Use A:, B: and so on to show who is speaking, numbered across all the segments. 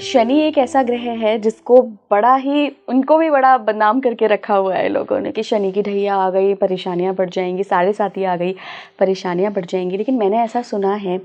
A: शनि एक ऐसा ग्रह है जिसको बड़ा ही, उनको भी बड़ा बदनाम करके रखा हुआ है लोगों ने कि शनि की ढैया आ गई, परेशानियां बढ़ जाएंगी, साढ़े साती आ गई, परेशानियां बढ़ जाएंगी। लेकिन मैंने ऐसा सुना है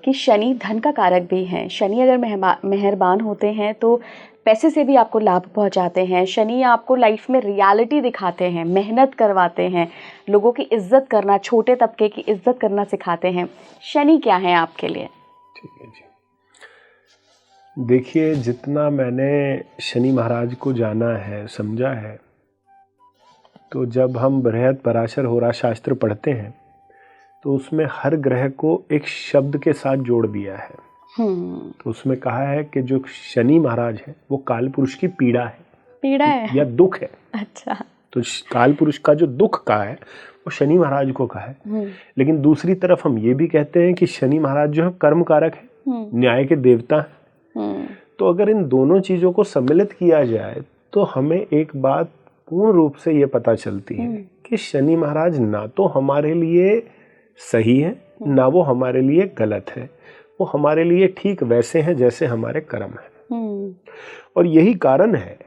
A: कि शनि धन का कारक भी है। शनि अगर मेहरबान होते हैं तो पैसे से भी आपको लाभ पहुंचाते हैं। शनि आपको लाइफ में रियलिटी दिखाते हैं, मेहनत करवाते हैं, लोगों की इज्जत करना, छोटे तबके की इज्जत करना सिखाते हैं। शनि क्या है आपके लिए?
B: ठीक है जी, देखिए जितना मैंने शनि महाराज को जाना है, समझा है, तो जब हम बृहद पराशर होरा शास्त्र पढ़ते हैं तो उसमें हर ग्रह को एक शब्द के साथ जोड़ दिया है। तो उसमें कहा है कि जो शनि महाराज है वो काल पुरुष की पीड़ा है या दुख है।
A: अच्छा, तो
B: काल पुरुष का जो दुख का है वो शनि महाराज को कहा है। लेकिन दूसरी तरफ हम ये भी कहते हैं कि शनि महाराज जो है कर्म कारक है, न्याय के देवता है। तो अगर इन दोनों चीजों को सम्मिलित किया जाए तो हमें एक बात पूर्ण रूप से ये पता चलती है कि शनि महाराज ना तो हमारे लिए सही है ना वो हमारे लिए गलत है, वो हमारे लिए ठीक वैसे हैं जैसे हमारे कर्म है। और यही कारण है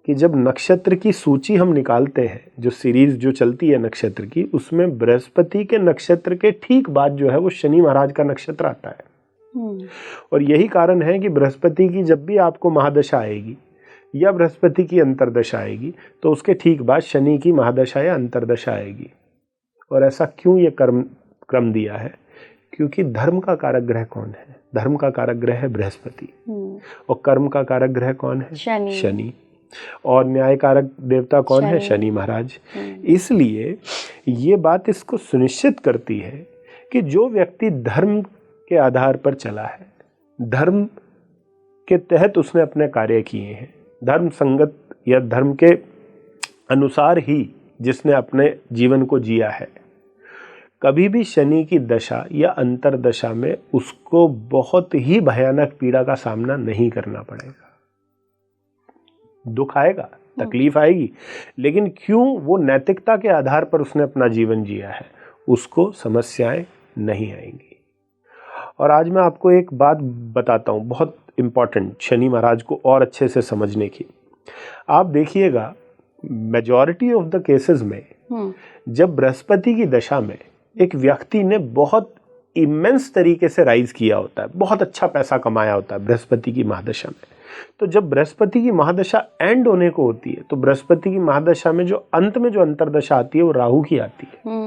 B: कि जब नक्षत्र की सूची हम निकालते हैं, जो सीरीज जो चलती है नक्षत्र की, उसमें बृहस्पति के नक्षत्र के ठीक बाद जो है वो शनि महाराज का नक्षत्र आता है। और यही कारण है कि बृहस्पति की जब भी आपको महादशा आएगी या बृहस्पति की अंतर्दशा आएगी तो उसके ठीक बाद शनि की महादशा या अंतर्दशा आएगी। और ऐसा क्यों ये क्रम दिया है? क्योंकि धर्म का कारक ग्रह कौन है? धर्म का कारक ग्रह है बृहस्पति, और कर्म का कारक ग्रह कौन है? शनि। और न्याय कारक देवता कौन है? शनि महाराज। इसलिए ये बात इसको सुनिश्चित करती है कि जो व्यक्ति धर्म के आधार पर चला है, धर्म के तहत उसने अपने कार्य किए हैं, धर्म संगत या धर्म के अनुसार ही जिसने अपने जीवन को जिया है, कभी भी शनि की दशा या अंतरदशा में उसको बहुत ही भयानक पीड़ा का सामना नहीं करना पड़ेगा। दुख आएगा, तकलीफ आएगी, लेकिन क्यों? वो नैतिकता के आधार पर उसने अपना जीवन जिया है, उसको समस्याएं नहीं आएंगी। और आज मैं आपको एक बात बताता हूँ बहुत इंपॉर्टेंट, शनि महाराज को और अच्छे से समझने की। आप देखिएगा मेजॉरिटी ऑफ द केसेस में जब बृहस्पति की दशा में एक व्यक्ति ने बहुत इमेंस तरीके से राइज किया होता है, बहुत अच्छा पैसा कमाया होता है बृहस्पति की महादशा में, तो जब बृहस्पति की महादशा एंड होने को होती है तो बृहस्पति की महादशा में जो अंत में जो अंतरदशा आती है वो राहु की आती है।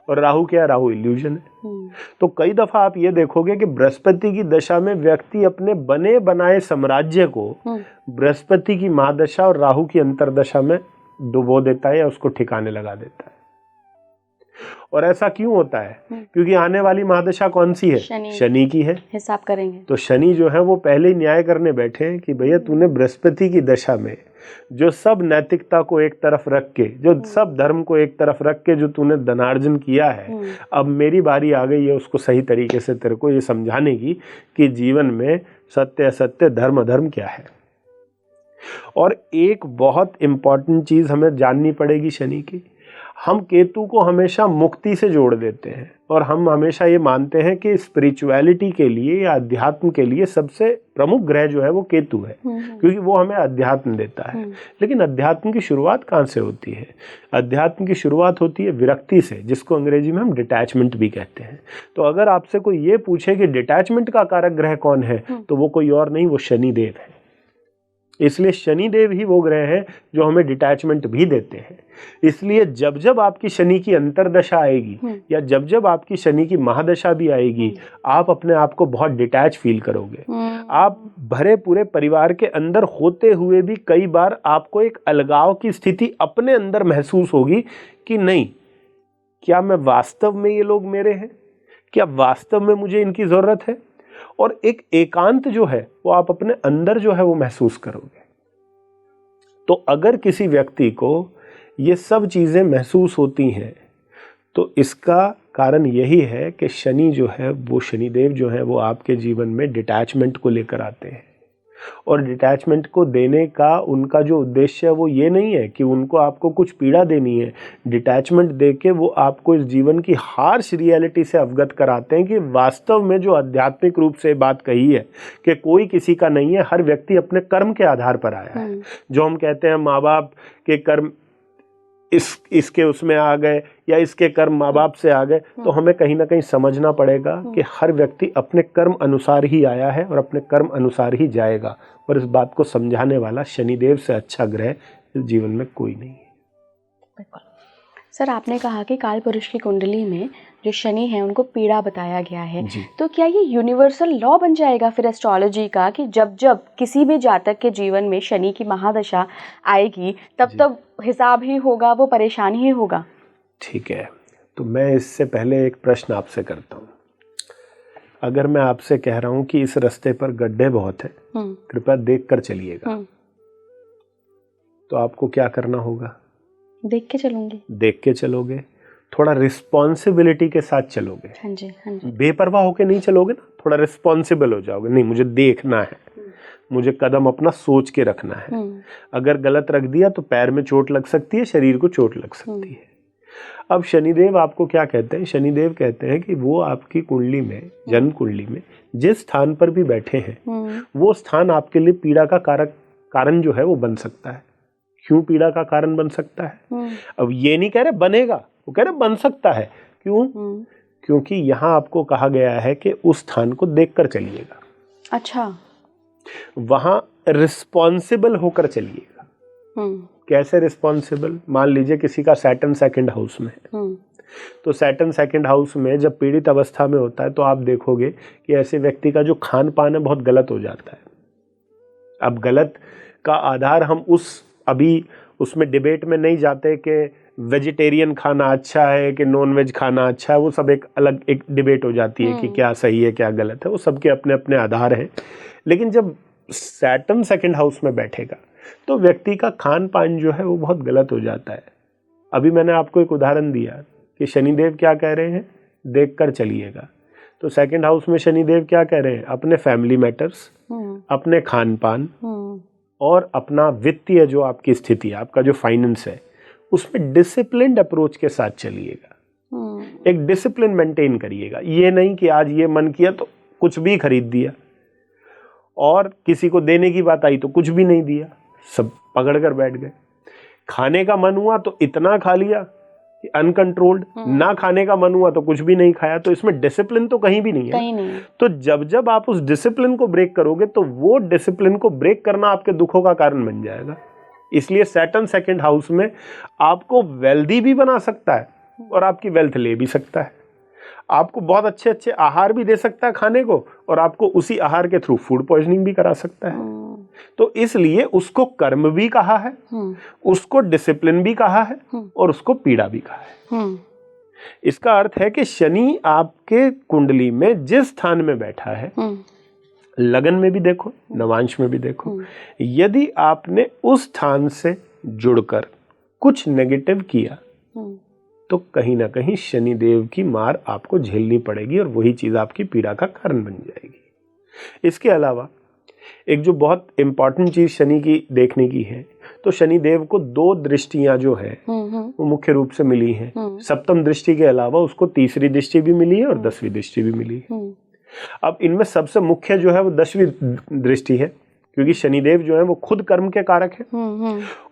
B: और राहु क्या है? राहु इल्यूजन है। तो कई दफा आप ये देखोगे कि बृहस्पति की दशा में व्यक्ति अपने बने बनाए साम्राज्य को बृहस्पति की महादशा और राहु की अंतरदशा में डुबो देता है या उसको ठिकाने लगा देता है। और ऐसा क्यों होता है? क्योंकि आने वाली महादशा कौन सी है? शनि की है।
A: हिसाब करेंगे
B: तो शनि जो है वो पहले ही न्याय करने बैठे हैं कि भैया तूने बृहस्पति की दशा में जो सब नैतिकता को एक तरफ रख के, जो सब धर्म को एक तरफ रख के जो तूने धनार्जन किया है, अब मेरी बारी आ गई है उसको सही तरीके से तेरे को ये समझाने की कि जीवन में सत्य असत्य, धर्म अधर्म क्या है। और एक बहुत इंपॉर्टेंट चीज हमें जाननी पड़ेगी शनि की, हम केतु को हमेशा मुक्ति से जोड़ देते हैं और हम हमेशा ये मानते हैं कि स्पिरिचुअलिटी के लिए या अध्यात्म के लिए सबसे प्रमुख ग्रह जो है वो केतु है, क्योंकि वो हमें अध्यात्म देता है। लेकिन अध्यात्म की शुरुआत कहाँ से होती है? अध्यात्म की शुरुआत होती है विरक्ति से, जिसको अंग्रेजी में हम डिटैचमेंट भी कहते हैं। तो अगर आपसे कोई ये पूछे कि डिटैचमेंट का कारक ग्रह कौन है, तो वो कोई और नहीं, वो शनिदेव है। इसलिए शनिदेव ही वो ग्रह हैं जो हमें डिटैचमेंट भी देते हैं। इसलिए जब जब आपकी शनि की अंतरदशा आएगी या जब जब आपकी शनि की महादशा भी आएगी, आप अपने आप को बहुत डिटैच फील करोगे। आप भरे पूरे परिवार के अंदर होते हुए भी कई बार आपको एक अलगाव की स्थिति अपने अंदर महसूस होगी कि नहीं, क्या मैं वास्तव में ये लोग मेरे हैं? क्या वास्तव में मुझे इनकी जरूरत है? और एक एकांत जो है वो आप अपने अंदर जो है वो महसूस करोगे। तो अगर किसी व्यक्ति को ये सब चीजें महसूस होती हैं तो इसका कारण यही है कि शनि जो है वो, शनिदेव जो है वो आपके जीवन में डिटैचमेंट को लेकर आते हैं। और डिटैचमेंट को देने का उनका जो उद्देश्य है वो ये नहीं है कि उनको आपको कुछ पीड़ा देनी है। डिटैचमेंट देके वो आपको इस जीवन की हार्श रियलिटी से अवगत कराते हैं कि वास्तव में जो आध्यात्मिक रूप से बात कही है कि कोई किसी का नहीं है, हर व्यक्ति अपने कर्म के आधार पर आया है। जो हम कहते हैं माँ बाप के कर्म इसके उसमें आ गए या इसके कर्म माँ बाप से आ गए, तो हमें कहीं ना कहीं समझना पड़ेगा कि हर व्यक्ति अपने कर्म अनुसार ही आया है और अपने कर्म अनुसार ही जाएगा। और इस बात को समझाने वाला शनिदेव से अच्छा ग्रह इस जीवन में कोई नहीं है।
A: बिल्कुल सर, आपने कहा कि काल पुरुष की कुंडली में जो शनि है उनको पीड़ा बताया गया है, तो क्या ये यूनिवर्सल लॉ बन जाएगा फिर एस्ट्रोलॉजी का कि जब जब किसी भी जातक के जीवन में शनि की महादशा आएगी तब तब हिसाब ही होगा, वो परेशान ही होगा?
B: ठीक है, तो मैं इससे पहले एक प्रश्न आपसे करता हूँ। अगर मैं आपसे कह रहा हूँ कि इस रास्ते पर गड्ढे बहुत हैं, कृपया देख कर चलिएगा, तो आपको क्या करना होगा?
A: देख के चलूंगी।
B: देख के चलोगे, थोड़ा रिस्पॉन्सिबिलिटी के साथ चलोगे।
A: हाँ जी, हाँ जी।
B: बेपरवाह होके नहीं चलोगे ना, थोड़ा रिस्पॉन्सिबल हो जाओगे। नहीं, मुझे देखना है, मुझे कदम अपना सोच के रखना है। अगर गलत रख दिया तो पैर में चोट लग सकती है, शरीर को चोट लग सकती है। अब शनिदेव आपको क्या कहते हैं? शनिदेव कहते हैं कि वो आपकी कुंडली में, जन्म कुंडली में जिस स्थान पर भी बैठे हैं, वो स्थान आपके लिए पीड़ा का कारण जो है वो बन सकता है। क्यों पीड़ा का कारण बन सकता है? अब ये नहीं कह रहे बनेगा, वो कह रहे बन सकता है। क्यों? क्योंकि यहाँ आपको कहा गया है कि उस स्थान को देखकर चलिएगा।
A: अच्छा,
B: वहां रिस्पॉन्सिबल होकर चलिएगा। कैसे रिस्पॉन्सिबल? मान लीजिए किसी का सैटर्न सेकंड हाउस में है, तो सैटर्न सेकंड हाउस में जब पीड़ित अवस्था में होता है तो आप देखोगे कि ऐसे व्यक्ति का जो खान पान है बहुत गलत हो जाता है। अब गलत का आधार हम अभी उसमें डिबेट में नहीं जाते कि वेजिटेरियन खाना अच्छा है कि नॉन वेज खाना अच्छा है, वो सब एक अलग एक डिबेट हो जाती है कि क्या सही है क्या गलत है, वो सबके अपने अपने आधार हैं। लेकिन जब सैटर्न सेकंड हाउस में बैठेगा तो व्यक्ति का खान पान जो है वो बहुत गलत हो जाता है। अभी मैंने आपको एक उदाहरण दिया कि शनिदेव क्या कह रहे हैं? देख कर चलिएगा। तो सेकंड हाउस में शनिदेव क्या कह रहे हैं? अपने फैमिली मैटर्स, अपने खान पान और अपना वित्तीय जो आपकी स्थिति है, आपका जो फाइनेंस है, उसमें डिसिप्लिन्ड अप्रोच के साथ चलिएगा। एक डिसिप्लिन मेंटेन करिएगा। ये नहीं कि आज ये मन किया तो कुछ भी खरीद दिया और किसी को देने की बात आई तो कुछ भी नहीं दिया, सब पकड़ कर बैठ गए। खाने का मन हुआ तो इतना खा लिया कि अनकंट्रोल्ड, ना खाने का मन हुआ तो कुछ भी नहीं खाया। तो इसमें डिसिप्लिन तो कहीं भी नहीं है।
A: कहीं नहीं।
B: तो जब जब आप उस डिसिप्लिन को ब्रेक करोगे तो वो डिसिप्लिन को ब्रेक करना आपके दुखों का कारण बन जाएगा। इसलिए सैटर्न सेकंड हाउस में आपको वेल्दी भी बना सकता है और आपकी वेल्थ ले भी सकता है। आपको बहुत अच्छे अच्छे आहार भी दे सकता है खाने को, और आपको उसी आहार के थ्रू फूड पॉइजनिंग भी करा सकता है। तो इसलिए उसको कर्म भी कहा है, उसको डिसिप्लिन भी कहा है और उसको पीड़ा भी कहा है। इसका अर्थ है कि शनि आपके कुंडली में जिस स्थान में बैठा है, लगन में भी देखो, नवांश में भी देखो, यदि आपने उस स्थान से जुड़कर कुछ नेगेटिव किया तो कहीं ना कहीं शनिदेव की मार आपको झेलनी पड़ेगी और वही चीज आपकी पीड़ा का कारण बन जाएगी। इसके अलावा एक जो बहुत इंपॉर्टेंट चीज शनि की देखने की है, तो शनिदेव को 2 दृष्टियां जो है वो मुख्य रूप से मिली हैं। सप्तम दृष्टि के अलावा उसको तीसरी दृष्टि भी मिली है और 10वीं दृष्टि भी मिली है। अब इनमें सबसे मुख्य जो है वो 10वीं दृष्टि है, क्योंकि शनिदेव जो है वो खुद कर्म के कारक है।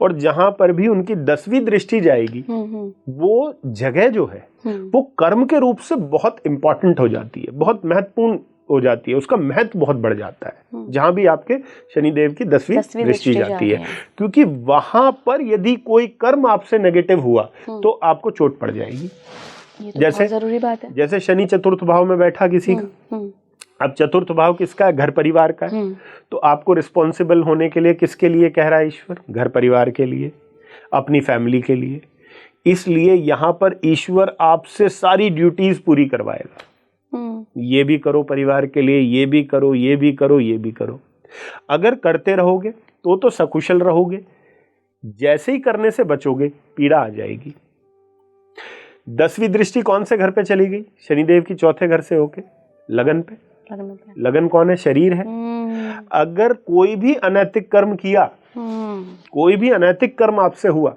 B: और जहां पर भी उनकी 10वीं दृष्टि जाएगी वो जगह जो है वो कर्म के रूप से बहुत इंपॉर्टेंट हो जाती है, बहुत महत्वपूर्ण हो जाती है, उसका महत्व बहुत बढ़ जाता है जहां भी आपके शनिदेव की 10वीं दृष्टि जाती है। क्योंकि वहां पर यदि कोई कर्म आपसे नेगेटिव हुआ तो आपको चोट पड़ जाएगी।
A: ये तो बहुत जरूरी बात है।
B: जैसे शनि चतुर्थ भाव में बैठा किसी का, अब चतुर्थ भाव किसका है? घर परिवार का है। तो आपको रिस्पॉन्सिबल होने के लिए किसके लिए कह रहा है ईश्वर? घर परिवार के लिए, अपनी फैमिली के लिए। इसलिए यहां पर ईश्वर आपसे सारी ड्यूटीज पूरी करवाएगा। ये भी करो परिवार के लिए, ये भी करो, ये भी करो, ये भी करो। अगर करते रहोगे तो सकुशल रहोगे। जैसे ही करने से बचोगे पीड़ा आ जाएगी। 10वीं दृष्टि कौन से घर पे चली गई? शनिदेव की चौथे घर से होके लगन पे। लगन कौन है? शरीर है। अगर कोई भी अनैतिक कर्म किया, कोई भी अनैतिक कर्म आपसे हुआ,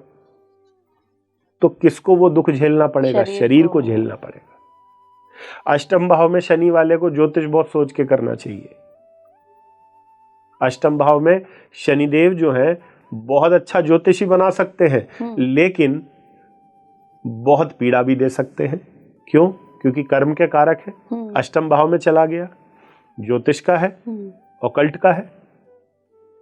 B: तो किसको वो दुख झेलना पड़ेगा? शरीर को झेलना पड़ेगा। अष्टम भाव में शनि वाले को ज्योतिष बहुत सोच के करना चाहिए। अष्टम भाव में शनिदेव जो है बहुत अच्छा ज्योतिषी बना सकते हैं, लेकिन बहुत पीड़ा भी दे सकते हैं। क्यों? क्योंकि कर्म के कारक है, अष्टम भाव में चला गया, ज्योतिष का है, ऑकल्ट का है,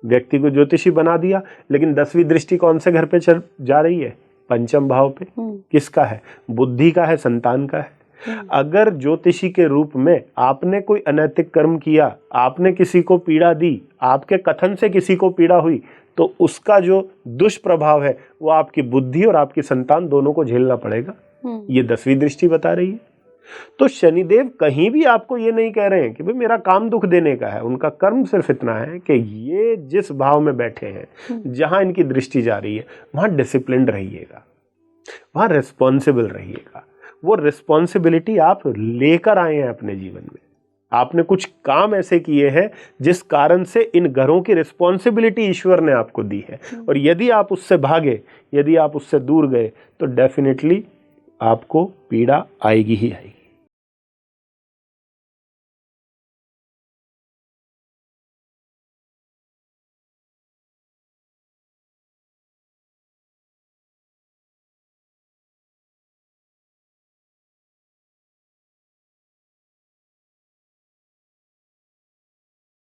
B: व्यक्ति को ज्योतिषी बना दिया। लेकिन 10वीं दृष्टि कौन से घर पे जा रही है? पंचम भाव पे। किसका है? बुद्धि का है, संतान का है। अगर ज्योतिषी के रूप में आपने कोई अनैतिक कर्म किया, आपने किसी को पीड़ा दी, आपके कथन से किसी को पीड़ा हुई, तो उसका जो दुष्प्रभाव है वो आपकी बुद्धि और आपकी संतान दोनों को झेलना पड़ेगा। ये 10वीं दृष्टि बता रही है। तो शनिदेव कहीं भी आपको ये नहीं कह रहे हैं कि भाई मेरा काम दुख देने का है। उनका कर्म सिर्फ इतना है कि ये जिस भाव में बैठे हैं, जहां इनकी दृष्टि जा रही है, वहां डिसिप्लिन्ड रहिएगा, वहां रिस्पॉन्सिबल रहिएगा। वो रिस्पॉन्सिबिलिटी आप लेकर आए हैं अपने जीवन में। आपने कुछ काम ऐसे किए हैं जिस कारण से इन घरों की रिस्पॉन्सिबिलिटी ईश्वर ने आपको दी है। और यदि आप उससे भागे, यदि आप उससे दूर गए, तो डेफिनेटली आपको पीड़ा आएगी ही आएगी।